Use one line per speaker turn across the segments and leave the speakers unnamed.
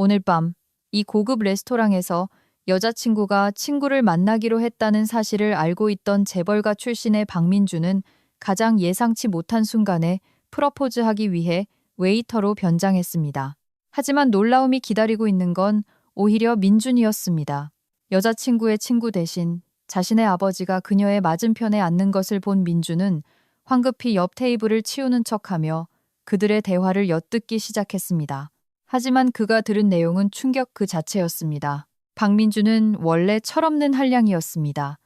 오늘 밤 이 고급 레스토랑에서 여자친구가 친구를 만나기로 했다는 사실을 알고 있던 재벌가 출신의 박민주는 가장 예상치 못한 순간에 프러포즈하기 위해 웨이터로 변장했습니다. 하지만 놀라움이 기다리고 있는 건 오히려 민준이었습니다. 여자친구의 친구 대신 자신의 아버지가 그녀의 맞은편에 앉는 것을 본 민준은 황급히 옆 테이블을 치우는 척하며 그들의 대화를 엿듣기 시작했습니다. 하지만 그가 들은 내용은 충격 그 자체였습니다. 박민주는 원래 철없는 한량이었습니다.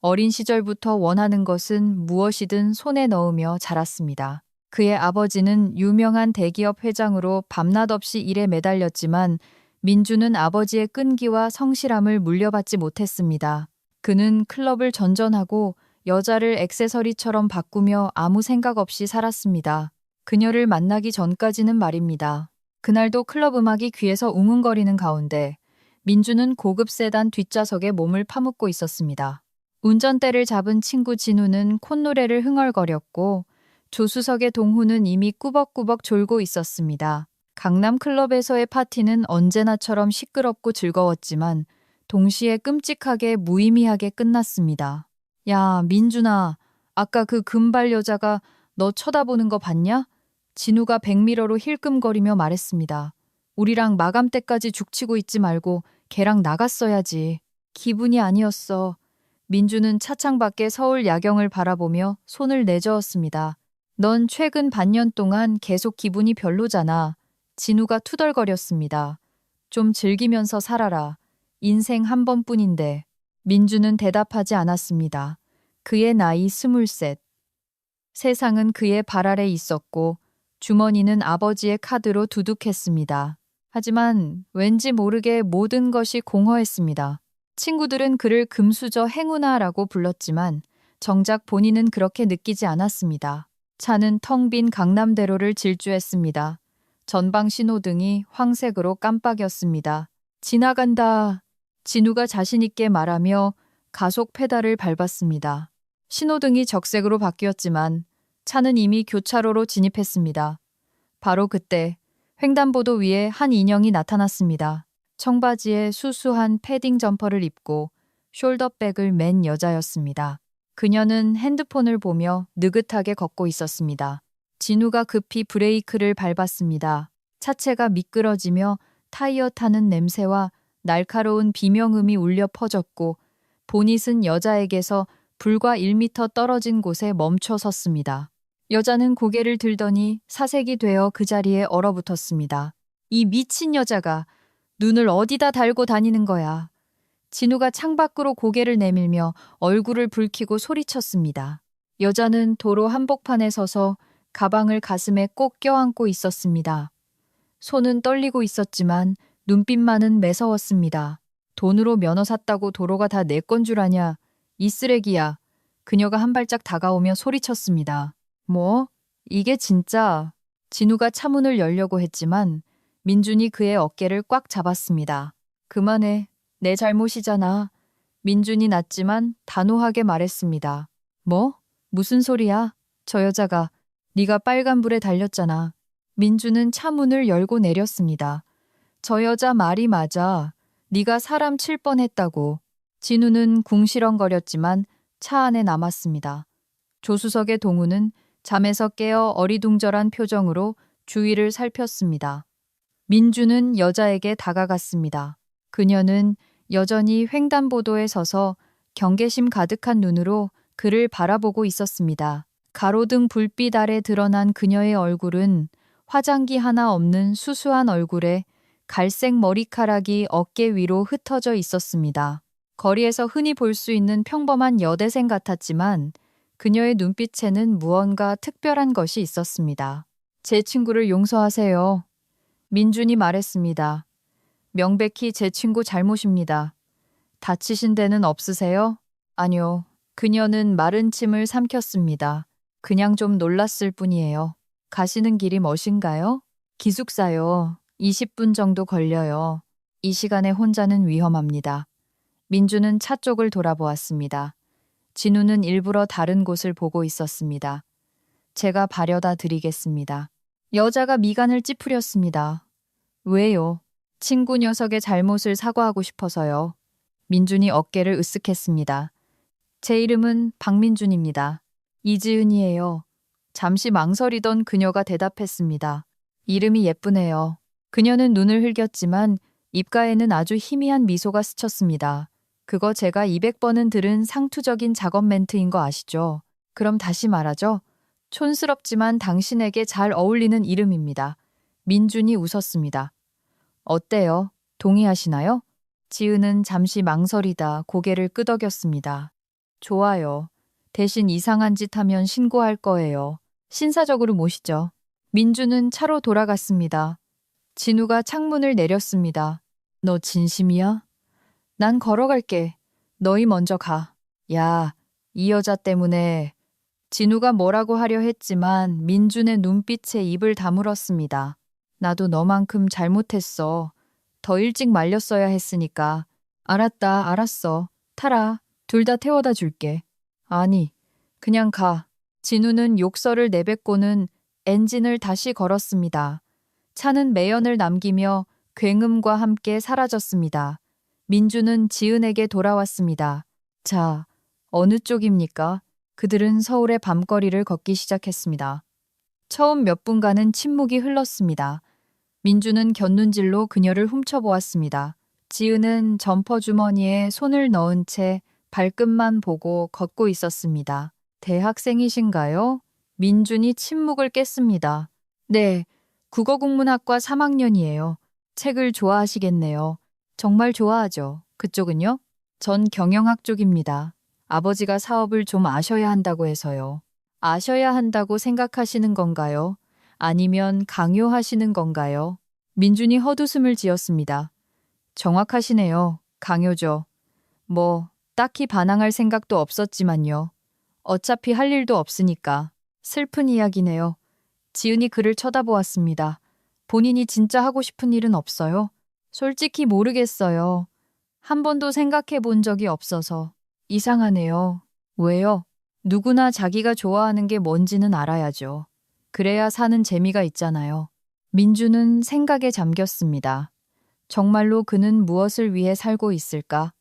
어린 시절부터 원하는 것은 무엇이든 손에 넣으며 자랐습니다. 그의 아버지는 유명한 대기업 회장으로 밤낮 없이 일에 매달렸지만 민주는 아버지의 끈기와 성실함을 물려받지 못했습니다. 그는 클럽을 전전하고 여자를 액세서리처럼 바꾸며 아무 생각 없이 살았습니다. 그녀를 만나기 전까지는 말입니다. 그날도 클럽 음악이 귀에서 웅웅거리는 가운데 민주는 고급 세단 뒷좌석에 몸을 파묻고 있었습니다. 운전대를 잡은 친구 진우는 콧노래를 흥얼거렸고 조수석의 동훈은 이미 꾸벅꾸벅 졸고 있었습니다. 강남 클럽에서의 파티는 언제나처럼 시끄럽고 즐거웠지만 동시에 끔찍하게 무의미하게 끝났습니다. 야, 민준아, 아까 그 금발 여자가 너 쳐다보는 거 봤냐? 진우가 백미러로 힐끔거리며 말했습니다. 우리랑 마감 때까지 죽치고 있지 말고 걔랑 나갔어야지. 기분이 아니었어. 민주는 차창 밖에 서울 야경을 바라보며 손을 내저었습니다. 넌 최근 반년 동안 계속 기분이 별로잖아. 진우가 투덜거렸습니다. 좀 즐기면서 살아라. 인생 한 번뿐인데. 민주는 대답하지 않았습니다. 그의 나이 23. 세상은 그의 발 아래 있었고 주머니는 아버지의 카드로 두둑했습니다. 하지만 왠지 모르게 모든 것이 공허했습니다. 친구들은 그를 금수저 행운아라고 불렀지만 정작 본인은 그렇게 느끼지 않았습니다. 차는 텅 빈 강남대로를 질주했습니다. 전방 신호등이 황색으로 깜빡였습니다. 지나간다. 진우가 자신있게 말하며 가속 페달을 밟았습니다. 신호등이 적색으로 바뀌었지만 차는 이미 교차로로 진입했습니다. 바로 그때 횡단보도 위에 한 인형이 나타났습니다. 청바지에 수수한 패딩 점퍼를 입고 숄더백을 맨 여자였습니다. 그녀는 핸드폰을 보며 느긋하게 걷고 있었습니다. 진우가 급히 브레이크를 밟았습니다. 차체가 미끄러지며 타이어 타는 냄새와 날카로운 비명음이 울려 퍼졌고 보닛은 여자에게서 불과 1m 떨어진 곳에 멈춰 섰습니다. 여자는 고개를 들더니 사색이 되어 그 자리에 얼어붙었습니다. 이 미친 여자가 눈을 어디다 달고 다니는 거야. 진우가 창밖으로 고개를 내밀며 얼굴을 붉히고 소리쳤습니다. 여자는 도로 한복판에 서서 가방을 가슴에 꼭 껴안고 있었습니다. 손은 떨리고 있었지만 눈빛만은 매서웠습니다. 돈으로 면허 샀다고 도로가 다 내 건 줄 아냐. 이 쓰레기야. 그녀가 한 발짝 다가오며 소리쳤습니다. 뭐? 이게 진짜? 진우가 차문을 열려고 했지만 민준이 그의 어깨를 꽉 잡았습니다. 그만해. 내 잘못이잖아. 민준이 낮지만 단호하게 말했습니다. 뭐? 무슨 소리야? 저 여자가 네가 빨간불에 달렸잖아. 민준은 차문을 열고 내렸습니다. 저 여자 말이 맞아. 네가 사람 칠 뻔했다고. 진우는 궁시렁거렸지만 차 안에 남았습니다. 조수석의 동우는 잠에서 깨어 어리둥절한 표정으로 주위를 살폈습니다. 민주는 여자에게 다가갔습니다. 그녀는 여전히 횡단보도에 서서 경계심 가득한 눈으로 그를 바라보고 있었습니다. 가로등 불빛 아래 드러난 그녀의 얼굴은 화장기 하나 없는 수수한 얼굴에 갈색 머리카락이 어깨 위로 흩어져 있었습니다. 거리에서 흔히 볼 수 있는 평범한 여대생 같았지만 그녀의 눈빛에는 무언가 특별한 것이 있었습니다. 제 친구를 용서하세요. 민준이 말했습니다. 명백히 제 친구 잘못입니다. 다치신 데는 없으세요? 아니요. 그녀는 마른 침을 삼켰습니다. 그냥 좀 놀랐을 뿐이에요. 가시는 길이 멋인가요? 기숙사요. 20분 정도 걸려요. 이 시간에 혼자는 위험합니다. 민주는 차 쪽을 돌아보았습니다. 진우는 일부러 다른 곳을 보고 있었습니다. 제가 바려다 드리겠습니다. 여자가 미간을 찌푸렸습니다. 왜요? 친구 녀석의 잘못을 사과하고 싶어서요. 민준이 어깨를 으쓱했습니다. 제 이름은 박민준입니다. 이지은이에요. 잠시 망설이던 그녀가 대답했습니다. 이름이 예쁘네요. 그녀는 눈을 흘겼지만 입가에는 아주 희미한 미소가 스쳤습니다. 그거 제가 200번은 들은 상투적인 작업 멘트인 거 아시죠? 그럼 다시 말하죠. 촌스럽지만 당신에게 잘 어울리는 이름입니다. 민준이 웃었습니다. 어때요? 동의하시나요? 지은은 잠시 망설이다 고개를 끄덕였습니다. 좋아요. 대신 이상한 짓 하면 신고할 거예요. 신사적으로 모시죠. 민주는 차로 돌아갔습니다. 진우가 창문을 내렸습니다. 너 진심이야? 난 걸어갈게. 너희 먼저 가. 야, 이 여자 때문에. 진우가 뭐라고 하려 했지만 민준의 눈빛에 입을 다물었습니다. 나도 너만큼 잘못했어. 더 일찍 말렸어야 했으니까. 알았다, 알았어. 타라. 둘 다 태워다 줄게. 아니, 그냥 가. 진우는 욕설을 내뱉고는 엔진을 다시 걸었습니다. 차는 매연을 남기며 굉음과 함께 사라졌습니다. 민주는 지은에게 돌아왔습니다. 자, 어느 쪽입니까? 그들은 서울의 밤거리를 걷기 시작했습니다. 처음 몇 분간은 침묵이 흘렀습니다. 민주는 곁눈질로 그녀를 훔쳐보았습니다. 지은은 점퍼 주머니에 손을 넣은 채 발끝만 보고 걷고 있었습니다. 대학생이신가요? 민준이 침묵을 깼습니다. 네, 국어국문학과 3학년이에요. 책을 좋아하시겠네요. 정말 좋아하죠. 그쪽은요? 전 경영학 쪽입니다. 아버지가 사업을 좀 아셔야 한다고 해서요. 아셔야 한다고 생각하시는 건가요? 아니면 강요하시는 건가요? 민준이 헛웃음을 지었습니다. 정확하시네요. 강요죠. 딱히 반항할 생각도 없었지만요. 어차피 할 일도 없으니까. 슬픈 이야기네요. 지은이 그를 쳐다보았습니다. 본인이 진짜 하고 싶은 일은 없어요? 솔직히 모르겠어요. 한 번도 생각해 본 적이 없어서. 이상하네요. 왜요? 누구나 자기가 좋아하는 게 뭔지는 알아야죠. 그래야 사는 재미가 있잖아요. 민주는 생각에 잠겼습니다. 정말로 그는 무엇을 위해 살고 있을까?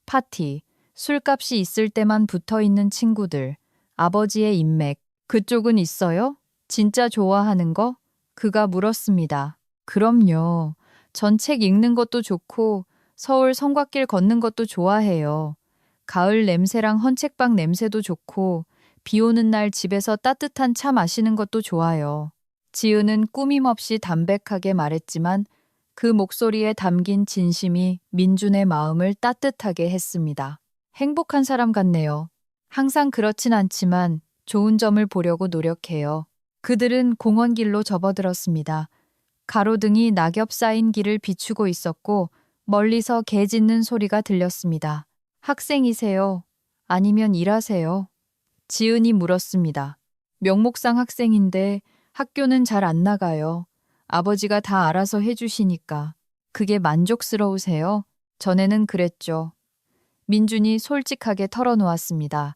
파티, 술값이 있을 때만 붙어 있는 친구들, 아버지의 인맥, 그쪽은 있어요? 진짜 좋아하는 거? 그가 물었습니다. 그럼요. 전 책 읽는 것도 좋고 서울 성곽길 걷는 것도 좋아해요. 가을 냄새랑 헌책방 냄새도 좋고 비 오는 날 집에서 따뜻한 차 마시는 것도 좋아요. 지은은 꾸밈없이 담백하게 말했지만 그 목소리에 담긴 진심이 민준의 마음을 따뜻하게 했습니다. 행복한 사람 같네요. 항상 그렇진 않지만 좋은 점을 보려고 노력해요. 그들은 공원길로 접어들었습니다. 가로등이 낙엽 쌓인 길을 비추고 있었고 멀리서 개 짖는 소리가 들렸습니다. 학생이세요? 아니면 일하세요? 지은이 물었습니다. 명목상 학생인데 학교는 잘 안 나가요. 아버지가 다 알아서 해주시니까. 그게 만족스러우세요? 전에는 그랬죠. 민준이 솔직하게 털어놓았습니다.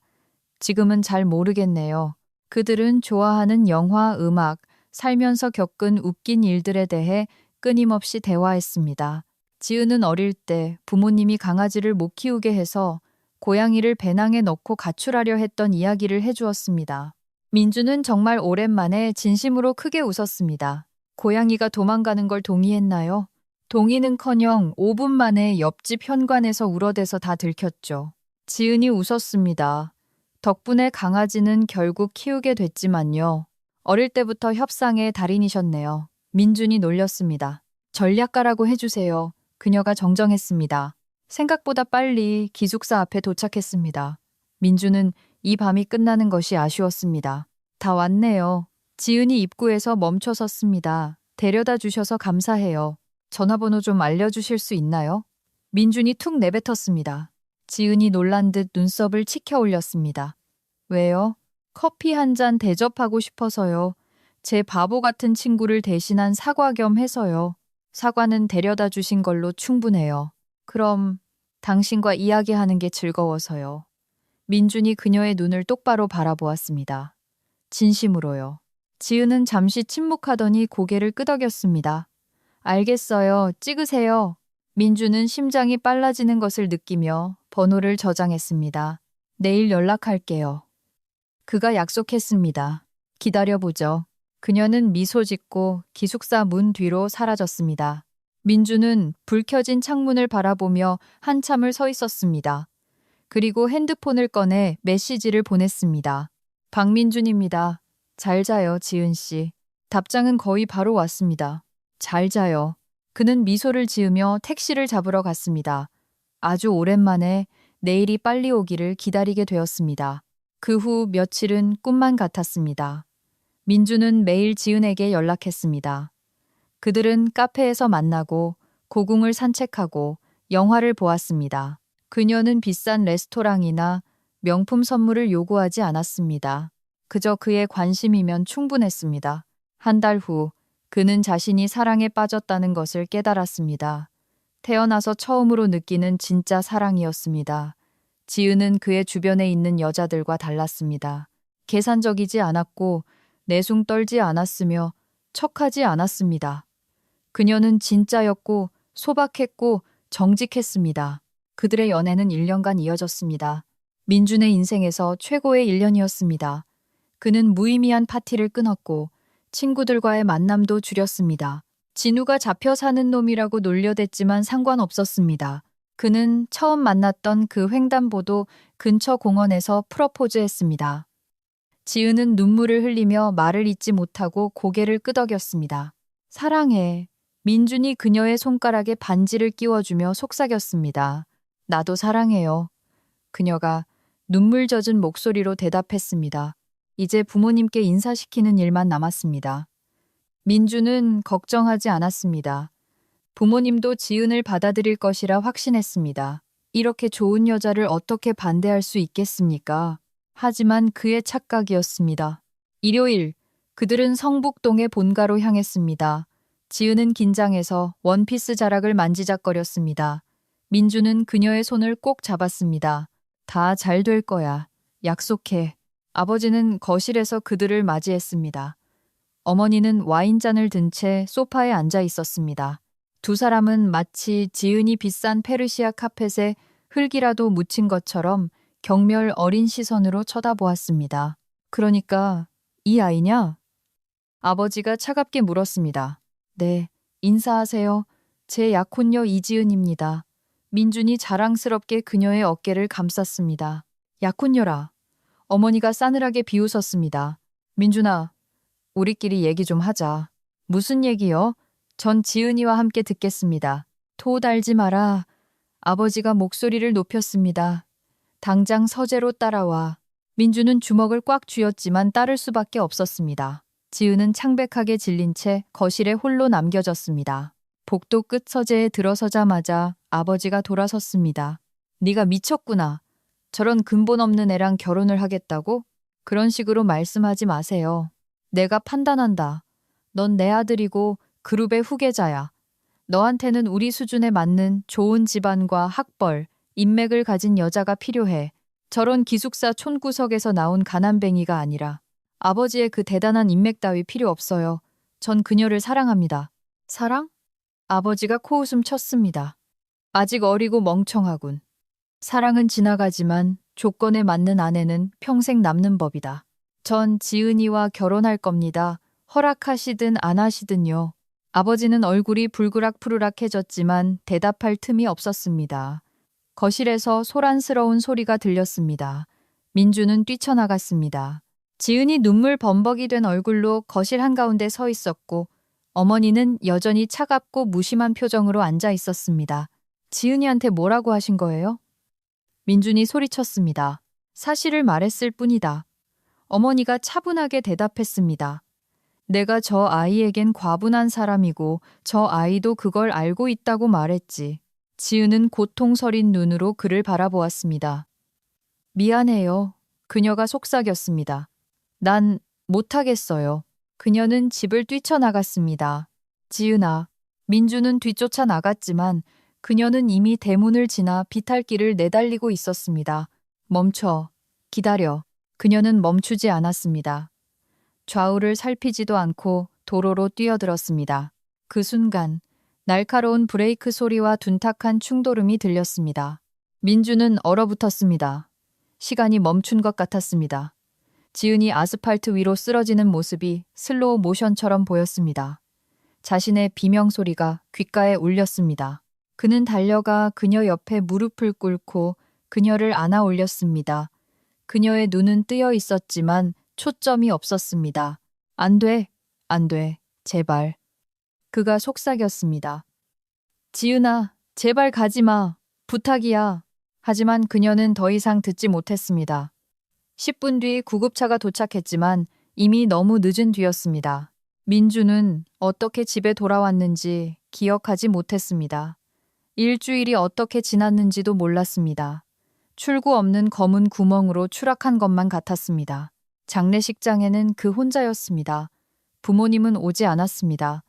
지금은 잘 모르겠네요. 그들은 좋아하는 영화, 음악, 살면서 겪은 웃긴 일들에 대해 끊임없이 대화했습니다. 지은은 어릴 때 부모님이 강아지를 못 키우게 해서 고양이를 배낭에 넣고 가출하려 했던 이야기를 해주었습니다. 민주는 정말 오랜만에 진심으로 크게 웃었습니다. 고양이가 도망가는 걸 동의했나요? 동의는커녕 5분 만에 옆집 현관에서 울어대서 다 들켰죠. 지은이 웃었습니다. 덕분에 강아지는 결국 키우게 됐지만요. 어릴 때부터 협상의 달인이셨네요. 민준이 놀렸습니다. 전략가라고 해주세요. 그녀가 정정했습니다. 생각보다 빨리 기숙사 앞에 도착했습니다. 민주는 이 밤이 끝나는 것이 아쉬웠습니다. 다 왔네요. 지은이 입구에서 멈춰 섰습니다. 데려다 주셔서 감사해요. 전화번호 좀 알려주실 수 있나요? 민준이 툭 내뱉었습니다. 지은이 놀란 듯 눈썹을 치켜 올렸습니다. 왜요? 커피 한 잔 대접하고 싶어서요. 제 바보 같은 친구를 대신한 사과 겸 해서요. 사과는 데려다 주신 걸로 충분해요. 그럼 당신과 이야기하는 게 즐거워서요. 민준이 그녀의 눈을 똑바로 바라보았습니다. 진심으로요. 지은은 잠시 침묵하더니 고개를 끄덕였습니다. 알겠어요. 찍으세요. 민주는 심장이 빨라지는 것을 느끼며 번호를 저장했습니다. 내일 연락할게요. 그가 약속했습니다. 기다려보죠. 그녀는 미소 짓고 기숙사 문 뒤로 사라졌습니다. 민주는 불 켜진 창문을 바라보며 한참을 서 있었습니다. 그리고 핸드폰을 꺼내 메시지를 보냈습니다. 박민준입니다. 잘 자요, 지은 씨. 답장은 거의 바로 왔습니다. 잘 자요. 그는 미소를 지으며 택시를 잡으러 갔습니다. 아주 오랜만에 내일이 빨리 오기를 기다리게 되었습니다. 그 후 며칠은 꿈만 같았습니다. 민주는 매일 지은에게 연락했습니다. 그들은 카페에서 만나고 고궁을 산책하고 영화를 보았습니다. 그녀는 비싼 레스토랑이나 명품 선물을 요구하지 않았습니다. 그저 그의 관심이면 충분했습니다. 한 달 후 그는 자신이 사랑에 빠졌다는 것을 깨달았습니다. 태어나서 처음으로 느끼는 진짜 사랑이었습니다. 지은은 그의 주변에 있는 여자들과 달랐습니다. 계산적이지 않았고 내숭 떨지 않았으며 척하지 않았습니다. 그녀는 진짜였고 소박했고 정직했습니다. 그들의 연애는 1년간 이어졌습니다. 민준의 인생에서 최고의 1년이었습니다. 그는 무의미한 파티를 끊었고 친구들과의 만남도 줄였습니다. 진우가 잡혀 사는 놈이라고 놀려댔지만 상관없었습니다. 그는 처음 만났던 그 횡단보도 근처 공원에서 프러포즈했습니다. 지은은 눈물을 흘리며 말을 잇지 못하고 고개를 끄덕였습니다. 사랑해. 민준이 그녀의 손가락에 반지를 끼워주며 속삭였습니다. 나도 사랑해요. 그녀가 눈물 젖은 목소리로 대답했습니다. 이제 부모님께 인사시키는 일만 남았습니다. 민주는 걱정하지 않았습니다. 부모님도 지은을 받아들일 것이라 확신했습니다. 이렇게 좋은 여자를 어떻게 반대할 수 있겠습니까? 하지만 그의 착각이었습니다. 일요일, 그들은 성북동의 본가로 향했습니다. 지은은 긴장해서 원피스 자락을 만지작거렸습니다. 민주는 그녀의 손을 꼭 잡았습니다. 다 잘 될 거야. 약속해. 아버지는 거실에서 그들을 맞이했습니다. 어머니는 와인잔을 든 채 소파에 앉아 있었습니다. 두 사람은 마치 지은이 비싼 페르시아 카펫에 흙이라도 묻힌 것처럼 경멸 어린 시선으로 쳐다보았습니다. 그러니까 이 아이냐? 아버지가 차갑게 물었습니다. 네, 인사하세요. 제 약혼녀 이지은입니다. 민준이 자랑스럽게 그녀의 어깨를 감쌌습니다. 약혼녀라. 어머니가 싸늘하게 비웃었습니다. 민준아, 우리끼리 얘기 좀 하자. 무슨 얘기요? 전 지은이와 함께 듣겠습니다. 토 달지 마라. 아버지가 목소리를 높였습니다. 당장 서재로 따라와. 민주는 주먹을 꽉 쥐었지만 따를 수밖에 없었습니다. 지은은 창백하게 질린 채 거실에 홀로 남겨졌습니다. 복도 끝 서재에 들어서자마자 아버지가 돌아섰습니다. 네가 미쳤구나. 저런 근본 없는 애랑 결혼을 하겠다고? 그런 식으로 말씀하지 마세요. 내가 판단한다. 넌 내 아들이고 그룹의 후계자야. 너한테는 우리 수준에 맞는 좋은 집안과 학벌, 인맥을 가진 여자가 필요해. 저런 기숙사 촌구석에서 나온 가난뱅이가 아니라. 아버지의 그 대단한 인맥 따위 필요 없어요. 전 그녀를 사랑합니다. 사랑? 아버지가 코웃음 쳤습니다. 아직 어리고 멍청하군. 사랑은 지나가지만 조건에 맞는 아내는 평생 남는 법이다. 전 지은이와 결혼할 겁니다. 허락하시든 안 하시든요. 아버지는 얼굴이 불그락푸르락해졌지만 대답할 틈이 없었습니다. 거실에서 소란스러운 소리가 들렸습니다. 민주는 뛰쳐나갔습니다. 지은이 눈물 범벅이 된 얼굴로 거실 한가운데 서 있었고 어머니는 여전히 차갑고 무심한 표정으로 앉아 있었습니다. 지은이한테 뭐라고 하신 거예요? 민준이 소리쳤습니다. 사실을 말했을 뿐이다. 어머니가 차분하게 대답했습니다. 내가 저 아이에겐 과분한 사람이고 저 아이도 그걸 알고 있다고 말했지. 지은은 고통서린 눈으로 그를 바라보았습니다. 미안해요. 그녀가 속삭였습니다. 난 못하겠어요. 그녀는 집을 뛰쳐나갔습니다. 지은아, 민주는 뒤쫓아 나갔지만 그녀는 이미 대문을 지나 비탈길을 내달리고 있었습니다. 멈춰. 기다려. 그녀는 멈추지 않았습니다. 좌우를 살피지도 않고 도로로 뛰어들었습니다. 그 순간 날카로운 브레이크 소리와 둔탁한 충돌음이 들렸습니다. 민주는 얼어붙었습니다. 시간이 멈춘 것 같았습니다. 지은이 아스팔트 위로 쓰러지는 모습이 슬로우 모션처럼 보였습니다. 자신의 비명소리가 귓가에 울렸습니다. 그는 달려가 그녀 옆에 무릎을 꿇고 그녀를 안아 올렸습니다. 그녀의 눈은 뜨여 있었지만 초점이 없었습니다. 안 돼, 안 돼, 제발. 그가 속삭였습니다. 지은아, 제발 가지 마. 부탁이야. 하지만 그녀는 더 이상 듣지 못했습니다. 10분 뒤 구급차가 도착했지만 이미 너무 늦은 뒤였습니다. 민주는 어떻게 집에 돌아왔는지 기억하지 못했습니다. 일주일이 어떻게 지났는지도 몰랐습니다. 출구 없는 검은 구멍으로 추락한 것만 같았습니다. 장례식장에는 그 혼자였습니다. 부모님은 오지 않았습니다.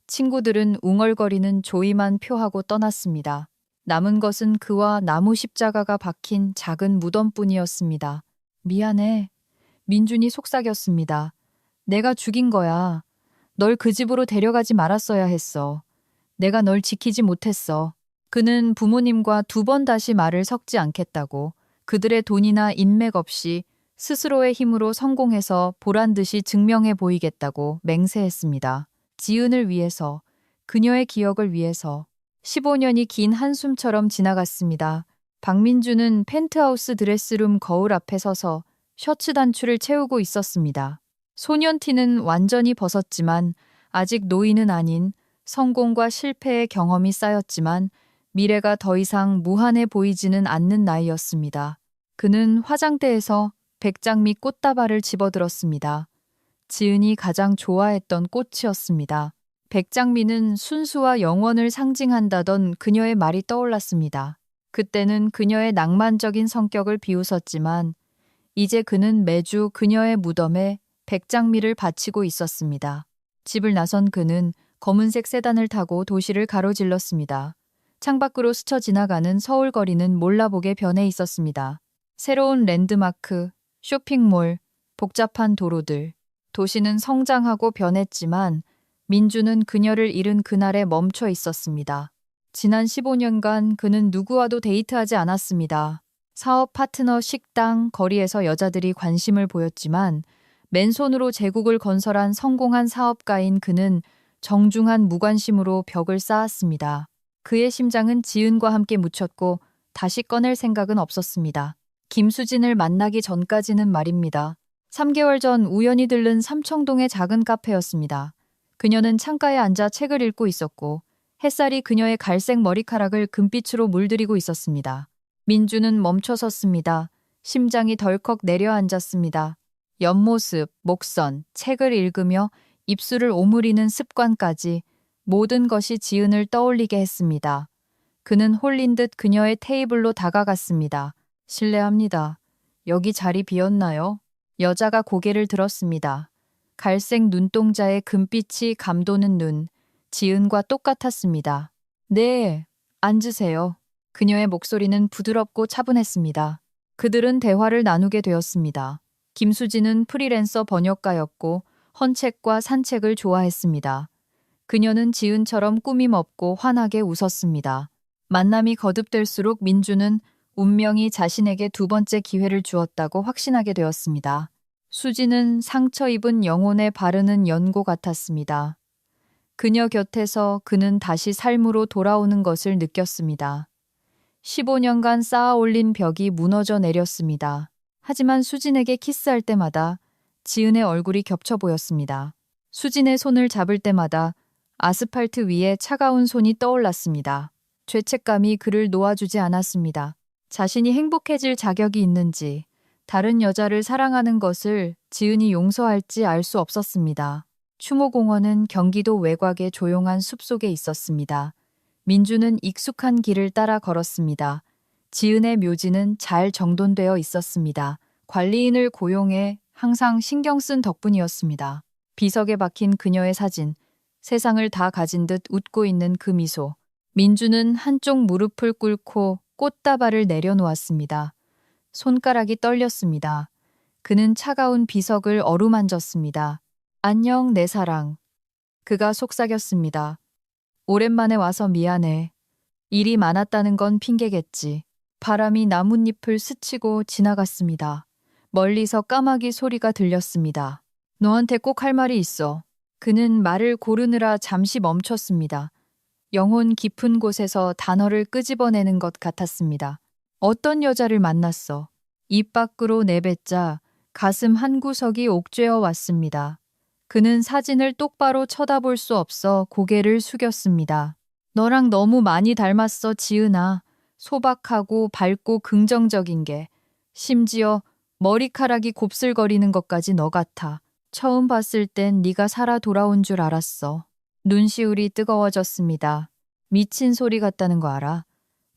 친구들은 웅얼거리는 조이만 표하고 떠났습니다. 남은 것은 그와 나무 십자가가 박힌 작은 무덤뿐이었습니다. 미안해. 민준이 속삭였습니다. 내가 죽인 거야. 널 그 집으로 데려가지 말았어야 했어. 내가 널 지키지 못했어. 그는 부모님과 2번 다시 말을 섞지 않겠다고 그들의 돈이나 인맥 없이 스스로의 힘으로 성공해서 보란듯이 증명해 보이겠다고 맹세했습니다. 지은을 위해서, 그녀의 기억을 위해서. 15년이 긴 한숨처럼 지나갔습니다. 박민주는 펜트하우스 드레스룸 거울 앞에 서서 셔츠 단추를 채우고 있었습니다. 소년티는 완전히 벗었지만 아직 노인은 아닌 성공과 실패의 경험이 쌓였지만 미래가 더 이상 무한해 보이지는 않는 나이였습니다. 그는 화장대에서 백장미 꽃다발을 집어들었습니다. 지은이 가장 좋아했던 꽃이었습니다. 백장미는 순수와 영원을 상징한다던 그녀의 말이 떠올랐습니다. 그때는 그녀의 낭만적인 성격을 비웃었지만 이제 그는 매주 그녀의 무덤에 백장미를 바치고 있었습니다. 집을 나선 그는 검은색 세단을 타고 도시를 가로질렀습니다. 창밖으로 스쳐 지나가는 서울 거리는 몰라보게 변해 있었습니다. 새로운 랜드마크, 쇼핑몰, 복잡한 도로들. 도시는 성장하고 변했지만 민주는 그녀를 잃은 그날에 멈춰 있었습니다. 지난 15년간 그는 누구와도 데이트하지 않았습니다. 사업 파트너, 식당, 거리에서 여자들이 관심을 보였지만 맨손으로 제국을 건설한 성공한 사업가인 그는 정중한 무관심으로 벽을 쌓았습니다. 그의 심장은 지은과 함께 묻혔고 다시 꺼낼 생각은 없었습니다. 김수진을 만나기 전까지는 말입니다. 3개월 전 우연히 들른 삼청동의 작은 카페였습니다. 그녀는 창가에 앉아 책을 읽고 있었고 햇살이 그녀의 갈색 머리카락을 금빛으로 물들이고 있었습니다. 민주는 멈춰 섰습니다. 심장이 덜컥 내려앉았습니다. 옆모습, 목선, 책을 읽으며 입술을 오므리는 습관까지 모든 것이 지은을 떠올리게 했습니다. 그는 홀린 듯 그녀의 테이블로 다가갔습니다. 실례합니다. 여기 자리 비었나요? 여자가 고개를 들었습니다. 갈색 눈동자에 금빛이 감도는 눈, 지은과 똑같았습니다. 네, 앉으세요. 그녀의 목소리는 부드럽고 차분했습니다. 그들은 대화를 나누게 되었습니다. 김수진은 프리랜서 번역가였고 헌책과 산책을 좋아했습니다. 그녀는 지은처럼 꾸밈 없고 환하게 웃었습니다. 만남이 거듭될수록 민주는 운명이 자신에게 2번째 기회를 주었다고 확신하게 되었습니다. 수지는 상처 입은 영혼에 바르는 연고 같았습니다. 그녀 곁에서 그는 다시 삶으로 돌아오는 것을 느꼈습니다. 15년간 쌓아 올린 벽이 무너져 내렸습니다. 하지만 수진에게 키스할 때마다 지은의 얼굴이 겹쳐 보였습니다. 수진의 손을 잡을 때마다 아스팔트 위에 차가운 손이 떠올랐습니다. 죄책감이 그를 놓아주지 않았습니다. 자신이 행복해질 자격이 있는지, 다른 여자를 사랑하는 것을 지은이 용서할지 알 수 없었습니다. 추모공원은 경기도 외곽의 조용한 숲속에 있었습니다. 민주는 익숙한 길을 따라 걸었습니다. 지은의 묘지는 잘 정돈되어 있었습니다. 관리인을 고용해 항상 신경 쓴 덕분이었습니다. 비석에 박힌 그녀의 사진, 세상을 다 가진 듯 웃고 있는 그 미소. 민주는 한쪽 무릎을 꿇고 꽃다발을 내려놓았습니다. 손가락이 떨렸습니다. 그는 차가운 비석을 어루만졌습니다. 안녕, 내 사랑. 그가 속삭였습니다. 오랜만에 와서 미안해. 일이 많았다는 건 핑계겠지. 바람이 나뭇잎을 스치고 지나갔습니다. 멀리서 까마귀 소리가 들렸습니다. 너한테 꼭 할 말이 있어. 그는 말을 고르느라 잠시 멈췄습니다. 영혼 깊은 곳에서 단어를 끄집어내는 것 같았습니다. 어떤 여자를 만났어. 입 밖으로 내뱉자 가슴 한구석이 옥죄어 왔습니다. 그는 사진을 똑바로 쳐다볼 수 없어 고개를 숙였습니다. 너랑 너무 많이 닮았어, 지은아. 소박하고 밝고 긍정적인 게. 심지어 머리카락이 곱슬거리는 것까지 너 같아. 처음 봤을 땐 네가 살아 돌아온 줄 알았어. 눈시울이 뜨거워졌습니다. 미친 소리 같다는 거 알아?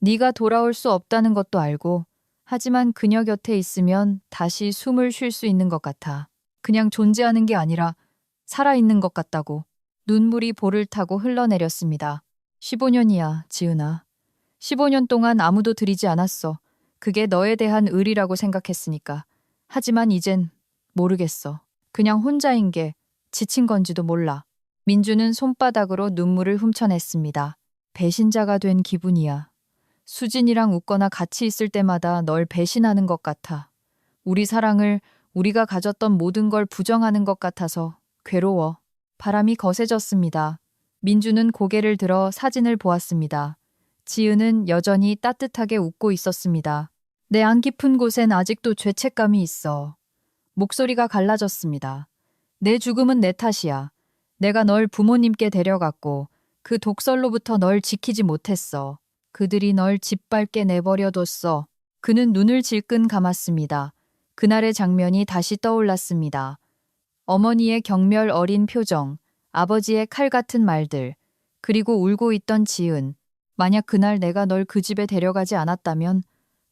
네가 돌아올 수 없다는 것도 알고 하지만 그녀 곁에 있으면 다시 숨을 쉴 수 있는 것 같아. 그냥 존재하는 게 아니라 살아있는 것 같다고. 눈물이 볼을 타고 흘러내렸습니다. 15년이야, 지은아. 15년 동안 아무도 들이지 않았어. 그게 너에 대한 의리라고 생각했으니까. 하지만 이젠 모르겠어. 그냥 혼자인 게 지친 건지도 몰라. 민주는 손바닥으로 눈물을 훔쳐냈습니다. 배신자가 된 기분이야. 수진이랑 웃거나 같이 있을 때마다 널 배신하는 것 같아. 우리 사랑을, 우리가 가졌던 모든 걸 부정하는 것 같아서 괴로워. 바람이 거세졌습니다. 민주는 고개를 들어 사진을 보았습니다. 지은은 여전히 따뜻하게 웃고 있었습니다. 내 안 깊은 곳엔 아직도 죄책감이 있어. 목소리가 갈라졌습니다. 내 죽음은 내 탓이야. 내가 널 부모님께 데려갔고 그 독설로부터 널 지키지 못했어. 그들이 널 짓밟게 내버려뒀어. 그는 눈을 질끈 감았습니다. 그날의 장면이 다시 떠올랐습니다. 어머니의 경멸 어린 표정, 아버지의 칼 같은 말들, 그리고 울고 있던 지은. 만약 그날 내가 널 그 집에 데려가지 않았다면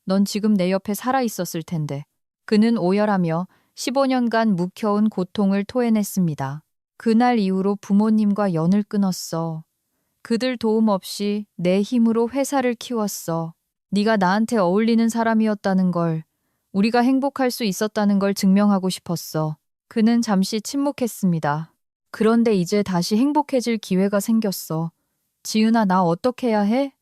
넌 지금 내 옆에 살아 있었을 텐데. 그는 오열하며 15년간 묵혀온 고통을 토해냈습니다. 그날 이후로 부모님과 연을 끊었어. 그들 도움 없이 내 힘으로 회사를 키웠어. 네가 나한테 어울리는 사람이었다는 걸, 우리가 행복할 수 있었다는 걸 증명하고 싶었어. 그는 잠시 침묵했습니다. 그런데 이제 다시 행복해질 기회가 생겼어. 지은아, 나 어떻게 해야 해?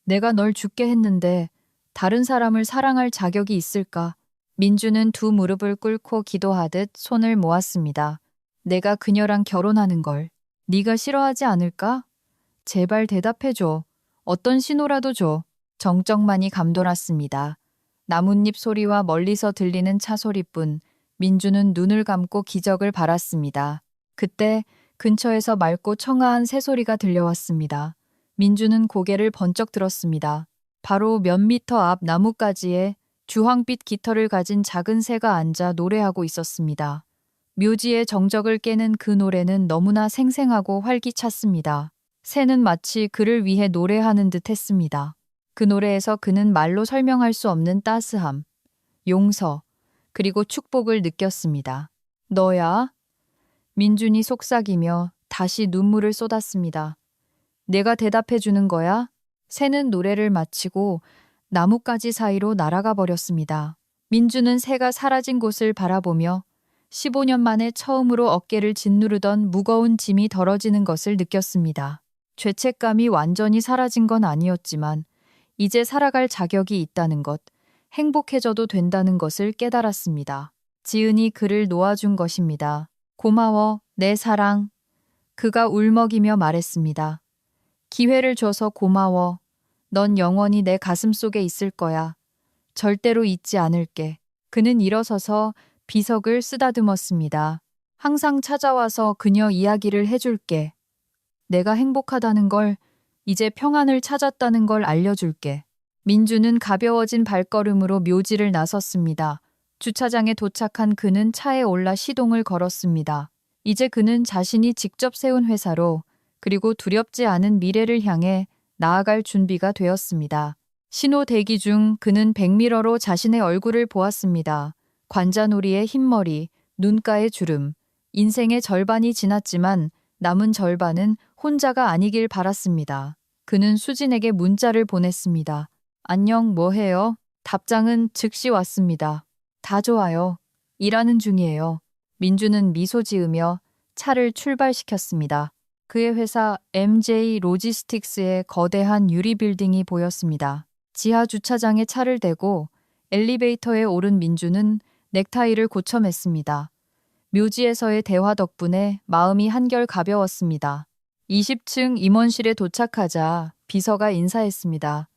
내가 널 죽게 했는데 다른 사람을 사랑할 자격이 있을까? 민주는 두 무릎을 꿇고 기도하듯 손을 모았습니다. 내가 그녀랑 결혼하는 걸 네가 싫어하지 않을까? 제발 대답해줘. 어떤 신호라도 줘. 정적만이 감돌았습니다. 나뭇잎 소리와 멀리서 들리는 차 소리뿐 민주는 눈을 감고 기적을 바랐습니다. 그때 근처에서 맑고 청아한 새소리가 들려왔습니다. 민주는 고개를 번쩍 들었습니다. 바로 몇 미터 앞 나뭇가지에 주황빛 깃털을 가진 작은 새가 앉아 노래하고 있었습니다. 묘지의 정적을 깨는 그 노래는 너무나 생생하고 활기찼습니다. 새는 마치 그를 위해 노래하는 듯 했습니다. 그 노래에서 그는 말로 설명할 수 없는 따스함, 용서, 그리고 축복을 느꼈습니다. 너야? 민준이 속삭이며 다시 눈물을 쏟았습니다. 내가 대답해 주는 거야? 새는 노래를 마치고 나뭇가지 사이로 날아가 버렸습니다. 민주는 새가 사라진 곳을 바라보며 15년 만에 처음으로 어깨를 짓누르던 무거운 짐이 덜어지는 것을 느꼈습니다. 죄책감이 완전히 사라진 건 아니었지만 이제 살아갈 자격이 있다는 것, 행복해져도 된다는 것을 깨달았습니다. 지은이 그를 놓아준 것입니다. 고마워, 내 사랑. 그가 울먹이며 말했습니다. 기회를 줘서 고마워. 넌 영원히 내 가슴 속에 있을 거야. 절대로 잊지 않을게. 그는 일어서서 비석을 쓰다듬었습니다. 항상 찾아와서 그녀 이야기를 해줄게. 내가 행복하다는 걸, 이제 평안을 찾았다는 걸 알려줄게. 민주는 가벼워진 발걸음으로 묘지를 나섰습니다. 주차장에 도착한 그는 차에 올라 시동을 걸었습니다. 이제 그는 자신이 직접 세운 회사로, 그리고 두렵지 않은 미래를 향해 나아갈 준비가 되었습니다. 신호 대기 중 그는 백미러로 자신의 얼굴을 보았습니다. 관자놀이의 흰머리, 눈가의 주름, 인생의 절반이 지났지만 남은 절반은 혼자가 아니길 바랐습니다. 그는 수진에게 문자를 보냈습니다. 안녕, 뭐 해요? 답장은 즉시 왔습니다. 다 좋아요. 일하는 중이에요. 민주는 미소 지으며 차를 출발시켰습니다. 그의 회사 MJ 로지스틱스의 거대한 유리 빌딩이 보였습니다. 지하 주차장에 차를 대고 엘리베이터에 오른 민주는 넥타이를 고쳐맸습니다. 묘지에서의 대화 덕분에 마음이 한결 가벼웠습니다. 20층 임원실에 도착하자 비서가 인사했습니다.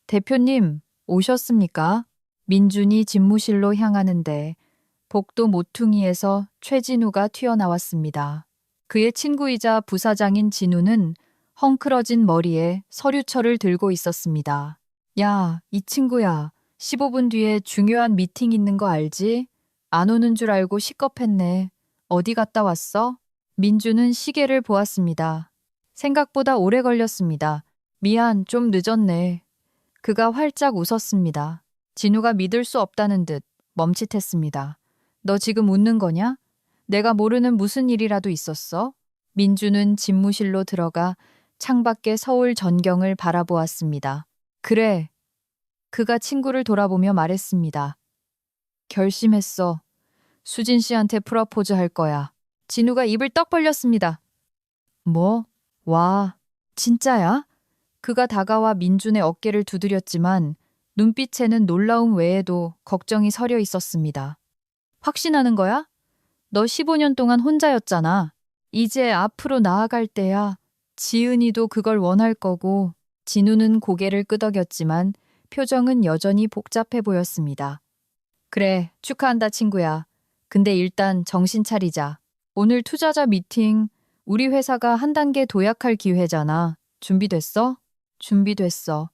대표님, 오셨습니까? 민준이 집무실로 향하는데 복도 모퉁이에서 최진우가 튀어나왔습니다. 그의 친구이자 부사장인 진우는 헝클어진 머리에 서류철을 들고 있었습니다. 야, 이 친구야. 15분 뒤에 중요한 미팅 있는 거 알지? 안 오는 줄 알고 식겁했네. 어디 갔다 왔어? 민주는 시계를 보았습니다. 생각보다 오래 걸렸습니다. 미안, 좀 늦었네. 그가 활짝 웃었습니다. 진우가 믿을 수 없다는 듯 멈칫했습니다. 너 지금 웃는 거냐? 내가 모르는 무슨 일이라도 있었어? 민주는 집무실로 들어가 창밖의 서울 전경을 바라보았습니다. 그래. 그가 친구를 돌아보며 말했습니다. 결심했어. 수진 씨한테 프러포즈 할 거야. 진우가 입을 떡 벌렸습니다. 뭐? 와, 진짜야? 그가 다가와 민준의 어깨를 두드렸지만 눈빛에는 놀라움 외에도 걱정이 서려 있었습니다. 확신하는 거야? 너 15년 동안 혼자였잖아. 이제 앞으로 나아갈 때야. 지은이도 그걸 원할 거고. 진우는 고개를 끄덕였지만 표정은 여전히 복잡해 보였습니다. 그래, 축하한다 친구야. 근데 일단 정신 차리자. 오늘 투자자 미팅, 우리 회사가 한 단계 도약할 기회잖아. 준비됐어? 준비됐어.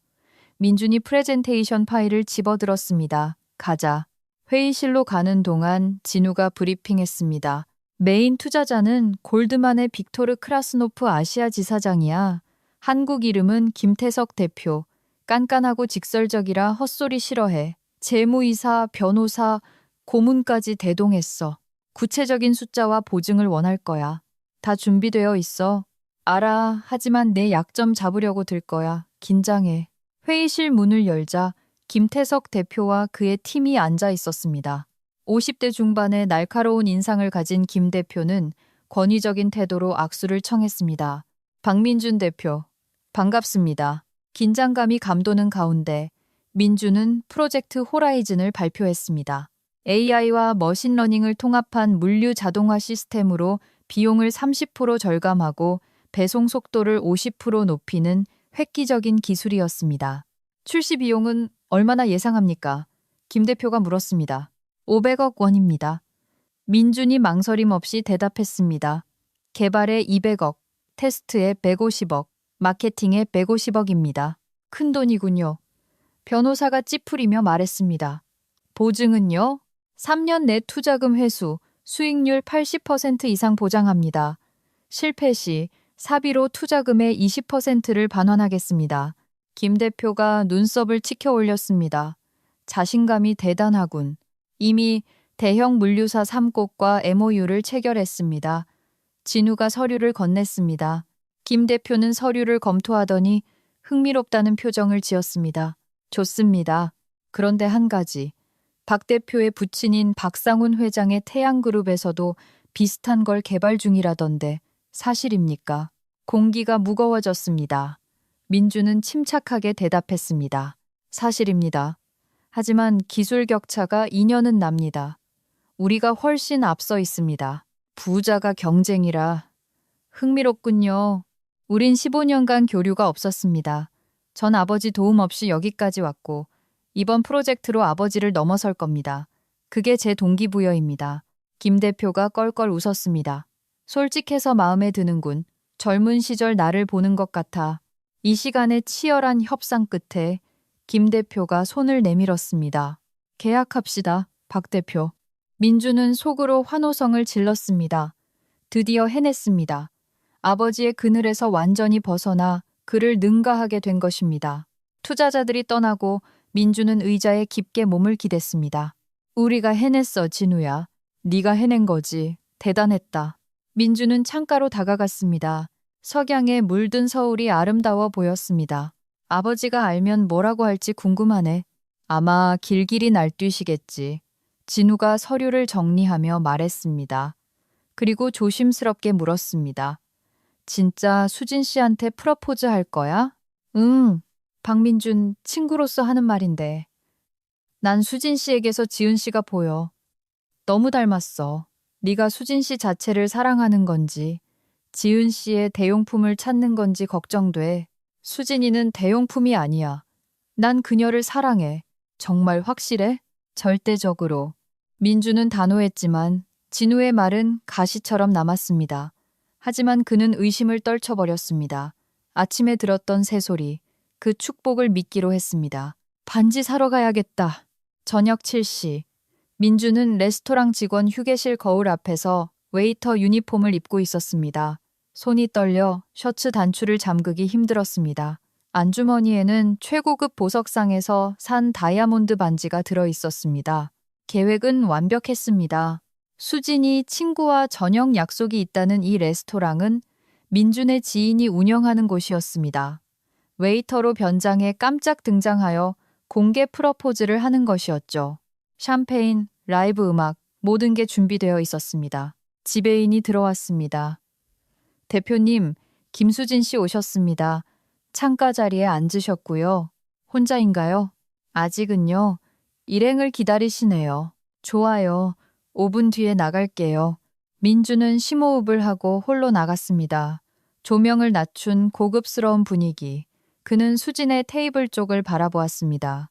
민준이 프레젠테이션 파일을 집어들었습니다. 가자. 회의실로 가는 동안 진우가 브리핑했습니다. 메인 투자자는 골드만의 빅토르 크라스노프 아시아 지사장이야. 한국 이름은 김태석 대표. 깐깐하고 직설적이라 헛소리 싫어해. 재무이사, 변호사, 고문까지 대동했어. 구체적인 숫자와 보증을 원할 거야. 다 준비되어 있어. 알아. 하지만 내 약점 잡으려고 들 거야. 긴장해. 회의실 문을 열자 김태석 대표와 그의 팀이 앉아 있었습니다. 50대 중반의 날카로운 인상을 가진 김 대표는 권위적인 태도로 악수를 청했습니다. 박민준 대표, 반갑습니다. 긴장감이 감도는 가운데 민주는 프로젝트 호라이즌을 발표했습니다. AI와 머신러닝을 통합한 물류 자동화 시스템으로 비용을 30% 절감하고 배송 속도를 50% 높이는 획기적인 기술이었습니다. 출시 비용은 얼마나 예상합니까? 김 대표가 물었습니다. 500억 원입니다. 민준이 망설임 없이 대답했습니다. 개발에 200억, 테스트에 150억, 마케팅에 150억입니다. 큰 돈이군요. 변호사가 찌푸리며 말했습니다. 보증은요? 3년 내 투자금 회수, 수익률 80% 이상 보장합니다. 실패 시 사비로 투자금의 20%를 반환하겠습니다. 김 대표가 눈썹을 치켜 올렸습니다. 자신감이 대단하군. 이미 대형 물류사 3곳과 MOU를 체결했습니다. 진우가 서류를 건넸습니다. 김 대표는 서류를 검토하더니 흥미롭다는 표정을 지었습니다. 좋습니다. 그런데 한 가지. 박 대표의 부친인 박상훈 회장의 태양그룹에서도 비슷한 걸 개발 중이라던데 사실입니까? 공기가 무거워졌습니다. 민주는 침착하게 대답했습니다. 사실입니다. 하지만 기술 격차가 2년은 납니다. 우리가 훨씬 앞서 있습니다. 부자가 경쟁이라. 흥미롭군요. 우린 15년간 교류가 없었습니다. 전 아버지 도움 없이 여기까지 왔고 이번 프로젝트로 아버지를 넘어설 겁니다. 그게 제 동기부여입니다. 김 대표가 껄껄 웃었습니다. 솔직해서 마음에 드는군. 젊은 시절 나를 보는 것 같아. 이 시간에 치열한 협상 끝에 김 대표가 손을 내밀었습니다. 계약합시다, 박 대표. 민주는 속으로 환호성을 질렀습니다. 드디어 해냈습니다. 아버지의 그늘에서 완전히 벗어나 그를 능가하게 된 것입니다. 투자자들이 떠나고 민주는 의자에 깊게 몸을 기댔습니다. 우리가 해냈어, 진우야. 네가 해낸 거지. 대단했다. 민주는 창가로 다가갔습니다. 석양에 물든 서울이 아름다워 보였습니다. 아버지가 알면 뭐라고 할지 궁금하네. 아마 길길이 날뛰시겠지. 진우가 서류를 정리하며 말했습니다. 그리고 조심스럽게 물었습니다. 진짜 수진 씨한테 프러포즈 할 거야? 응. 박민준, 친구로서 하는 말인데. 난 수진 씨에게서 지은 씨가 보여. 너무 닮았어. 네가 수진 씨 자체를 사랑하는 건지, 지은 씨의 대용품을 찾는 건지 걱정돼. 수진이는 대용품이 아니야. 난 그녀를 사랑해. 정말 확실해? 절대적으로. 민주는 단호했지만 진우의 말은 가시처럼 남았습니다. 하지만 그는 의심을 떨쳐버렸습니다. 아침에 들었던 새소리, 그 축복을 믿기로 했습니다. 반지 사러 가야겠다. 저녁 7시. 민주는 레스토랑 직원 휴게실 거울 앞에서 웨이터 유니폼을 입고 있었습니다. 손이 떨려 셔츠 단추를 잠그기 힘들었습니다. 안주머니에는 최고급 보석상에서 산 다이아몬드 반지가 들어 있었습니다. 계획은 완벽했습니다. 수진이 친구와 저녁 약속이 있다는 이 레스토랑은 민준의 지인이 운영하는 곳이었습니다. 웨이터로 변장해 깜짝 등장하여 공개 프러포즈를 하는 것이었죠. 샴페인, 라이브 음악, 모든 게 준비되어 있었습니다. 지배인이 들어왔습니다. 대표님, 김수진 씨 오셨습니다. 창가 자리에 앉으셨고요. 혼자인가요? 아직은요. 일행을 기다리시네요. 좋아요. 5분 뒤에 나갈게요. 민주는 심호흡을 하고 홀로 나갔습니다. 조명을 낮춘 고급스러운 분위기. 그는 수진의 테이블 쪽을 바라보았습니다.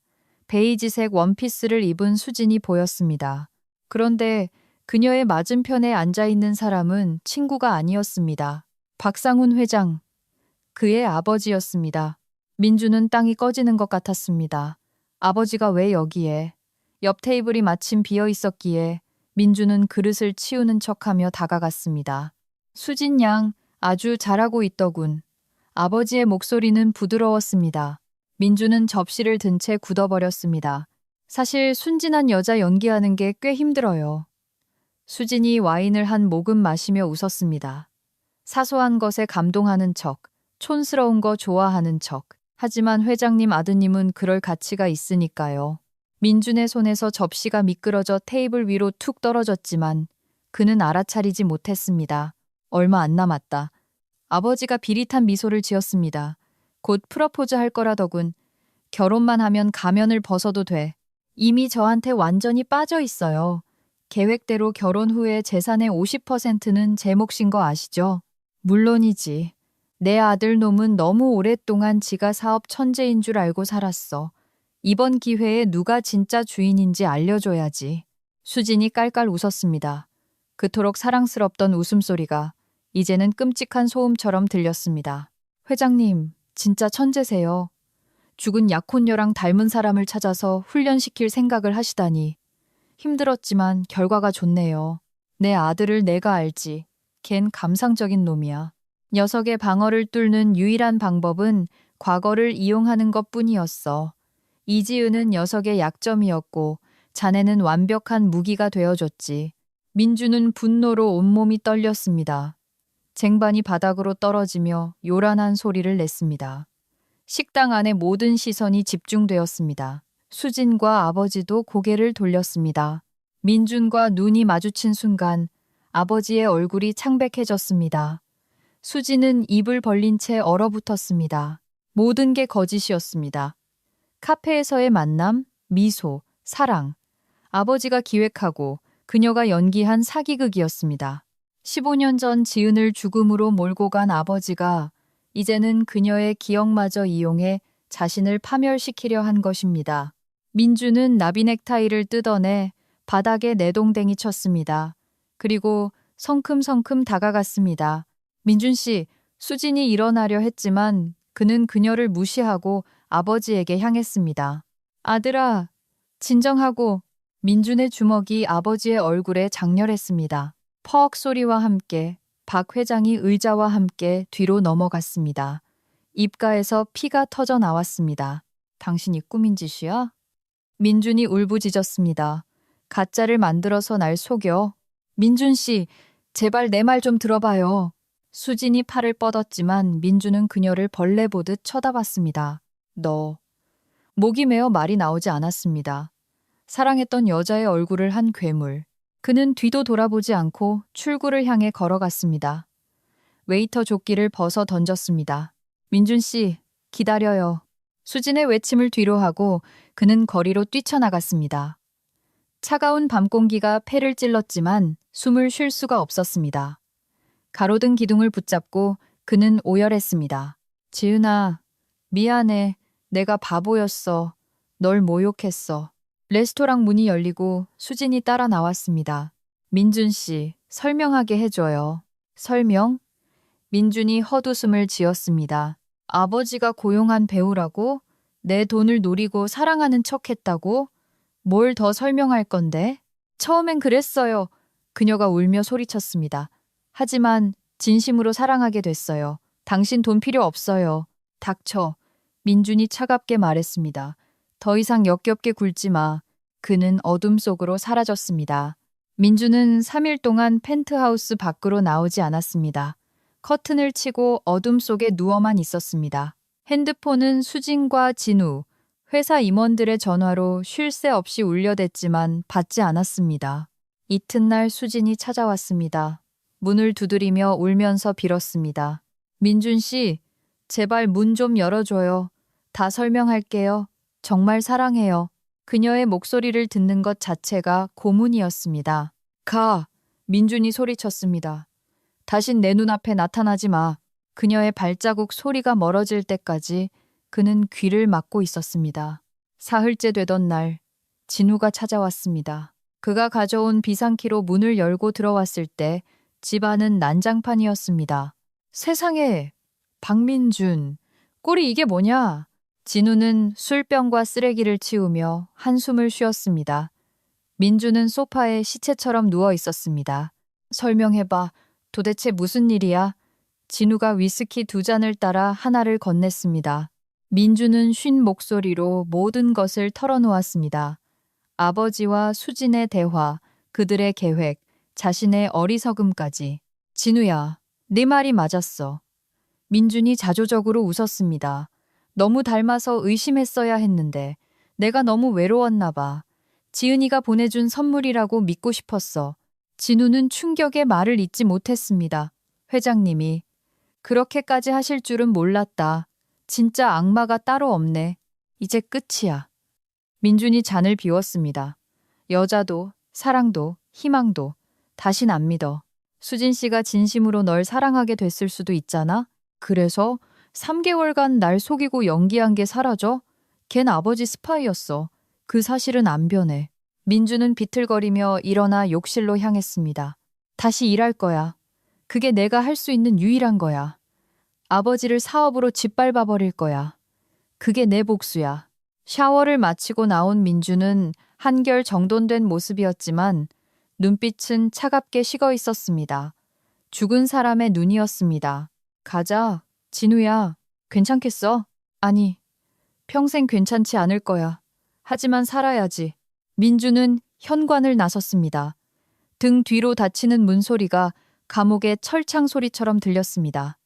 베이지색 원피스를 입은 수진이 보였습니다. 그런데 그녀의 맞은편에 앉아있는 사람은 친구가 아니었습니다. 박상훈 회장, 그의 아버지였습니다. 민주는 땅이 꺼지는 것 같았습니다. 아버지가 왜 여기에? 옆 테이블이 마침 비어 있었기에 민주는 그릇을 치우는 척하며 다가갔습니다. 수진 양, 아주 잘하고 있더군. 아버지의 목소리는 부드러웠습니다. 민주는 접시를 든 채 굳어버렸습니다. 사실 순진한 여자 연기하는 게 꽤 힘들어요. 수진이 와인을 한 모금 마시며 웃었습니다. 사소한 것에 감동하는 척, 촌스러운 거 좋아하는 척. 하지만 회장님 아드님은 그럴 가치가 있으니까요. 민준의 손에서 접시가 미끄러져 테이블 위로 툭 떨어졌지만 그는 알아차리지 못했습니다. 얼마 안 남았다. 아버지가 비릿한 미소를 지었습니다. 곧 프러포즈 할 거라더군. 결혼만 하면 가면을 벗어도 돼. 이미 저한테 완전히 빠져 있어요. 계획대로 결혼 후에 재산의 50%는 제 몫인 거 아시죠? 물론이지. 내 아들 놈은 너무 오랫동안 지가 사업 천재인 줄 알고 살았어. 이번 기회에 누가 진짜 주인인지 알려줘야지. 수진이 깔깔 웃었습니다. 그토록 사랑스럽던 웃음소리가 이제는 끔찍한 소음처럼 들렸습니다. 회장님, 진짜 천재세요. 죽은 약혼녀랑 닮은 사람을 찾아서 훈련시킬 생각을 하시다니. 힘들었지만 결과가 좋네요. 내 아들을 내가 알지. 걘 감상적인 놈이야. 녀석의 방어를 뚫는 유일한 방법은 과거를 이용하는 것뿐이었어. 이지은은 녀석의 약점이었고 자네는 완벽한 무기가 되어줬지. 민주는 분노로 온몸이 떨렸습니다. 쟁반이 바닥으로 떨어지며 요란한 소리를 냈습니다. 식당 안의 모든 시선이 집중되었습니다. 수진과 아버지도 고개를 돌렸습니다. 민준과 눈이 마주친 순간 아버지의 얼굴이 창백해졌습니다. 수진은 입을 벌린 채 얼어붙었습니다. 모든 게 거짓이었습니다. 카페에서의 만남, 미소, 사랑. 아버지가 기획하고 그녀가 연기한 사기극이었습니다. 15년 전 지은을 죽음으로 몰고 간 아버지가 이제는 그녀의 기억마저 이용해 자신을 파멸시키려 한 것입니다. 민주는 나비 넥타이를 뜯어내 바닥에 내동댕이 쳤습니다. 그리고 성큼성큼 다가갔습니다. 민준 씨, 수진이 일어나려 했지만 그는 그녀를 무시하고 아버지에게 향했습니다. 아들아, 진정하고. 민준의 주먹이 아버지의 얼굴에 장렬했습니다. 퍽 소리와 함께 박 회장이 의자와 함께 뒤로 넘어갔습니다. 입가에서 피가 터져 나왔습니다. 당신이 꾸민 짓이야? 민준이 울부짖었습니다. 가짜를 만들어서 날 속여. 민준 씨, 제발 내 말 좀 들어봐요. 수진이 팔을 뻗었지만 민준은 그녀를 벌레 보듯 쳐다봤습니다. 너. 목이 메어 말이 나오지 않았습니다. 사랑했던 여자의 얼굴을 한 괴물. 그는 뒤도 돌아보지 않고 출구를 향해 걸어갔습니다. 웨이터 조끼를 벗어 던졌습니다. 민준 씨, 기다려요. 수진의 외침을 뒤로하고 그는 거리로 뛰쳐나갔습니다. 차가운 밤 공기가 폐를 찔렀지만 숨을 쉴 수가 없었습니다. 가로등 기둥을 붙잡고 그는 오열했습니다. 지은아, 미안해. 내가 바보였어. 널 모욕했어. 레스토랑 문이 열리고 수진이 따라 나왔습니다. 민준 씨, 설명하게 해줘요. 설명? 민준이 헛웃음을 지었습니다. 아버지가 고용한 배우라고? 내 돈을 노리고 사랑하는 척 했다고? 뭘 더 설명할 건데? 처음엔 그랬어요. 그녀가 울며 소리쳤습니다. 하지만 진심으로 사랑하게 됐어요. 당신 돈 필요 없어요. 닥쳐. 민준이 차갑게 말했습니다. 더 이상 역겹게 굴지 마. 그는 어둠 속으로 사라졌습니다. 민준은 3일 동안 펜트하우스 밖으로 나오지 않았습니다. 커튼을 치고 어둠 속에 누워만 있었습니다. 핸드폰은 수진과 진우, 회사 임원들의 전화로 쉴 새 없이 울려댔지만 받지 않았습니다. 이튿날 수진이 찾아왔습니다. 문을 두드리며 울면서 빌었습니다. 민준 씨, 제발 문 좀 열어줘요. 다 설명할게요. 정말 사랑해요. 그녀의 목소리를 듣는 것 자체가 고문이었습니다. 가! 민준이 소리쳤습니다. 다신 내 눈앞에 나타나지 마. 그녀의 발자국 소리가 멀어질 때까지 그는 귀를 막고 있었습니다. 사흘째 되던 날, 진우가 찾아왔습니다. 그가 가져온 비상키로 문을 열고 들어왔을 때 집안은 난장판이었습니다. 세상에, 박민준, 꼴이 이게 뭐냐? 진우는 술병과 쓰레기를 치우며 한숨을 쉬었습니다. 민주는 소파에 시체처럼 누워 있었습니다. 설명해봐. 도대체 무슨 일이야? 진우가 위스키 2잔을 따라 하나를 건넸습니다. 민주는 쉰 목소리로 모든 것을 털어놓았습니다. 아버지와 수진의 대화, 그들의 계획, 자신의 어리석음까지. 진우야, 네 말이 맞았어. 민준이 자조적으로 웃었습니다. 너무 닮아서 의심했어야 했는데 내가 너무 외로웠나 봐. 지은이가 보내준 선물이라고 믿고 싶었어. 진우는 충격의 말을 잇지 못했습니다. 회장님이 그렇게까지 하실 줄은 몰랐다. 진짜 악마가 따로 없네. 이제 끝이야. 민준이 잔을 비웠습니다. 여자도, 사랑도, 희망도 다신 안 믿어. 수진 씨가 진심으로 널 사랑하게 됐을 수도 있잖아. 그래서 3개월간 날 속이고 연기한 게 사라져? 걘 아버지 스파이였어. 그 사실은 안 변해. 민주는 비틀거리며 일어나 욕실로 향했습니다. 다시 일할 거야. 그게 내가 할 수 있는 유일한 거야. 아버지를 사업으로 짓밟아 버릴 거야. 그게 내 복수야. 샤워를 마치고 나온 민주는 한결 정돈된 모습이었지만 눈빛은 차갑게 식어 있었습니다. 죽은 사람의 눈이었습니다. 가자, 진우야. 괜찮겠어? 아니, 평생 괜찮지 않을 거야. 하지만 살아야지. 민주는 현관을 나섰습니다. 등 뒤로 닫히는 문소리가 감옥의 철창 소리처럼 들렸습니다.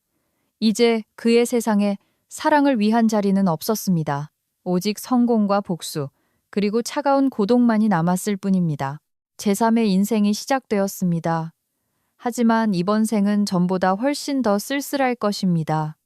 이제 그의 세상에 사랑을 위한 자리는 없었습니다. 오직 성공과 복수, 그리고 차가운 고독만이 남았을 뿐입니다. 제3의 인생이 시작되었습니다. 하지만 이번 생은 전보다 훨씬 더 쓸쓸할 것입니다.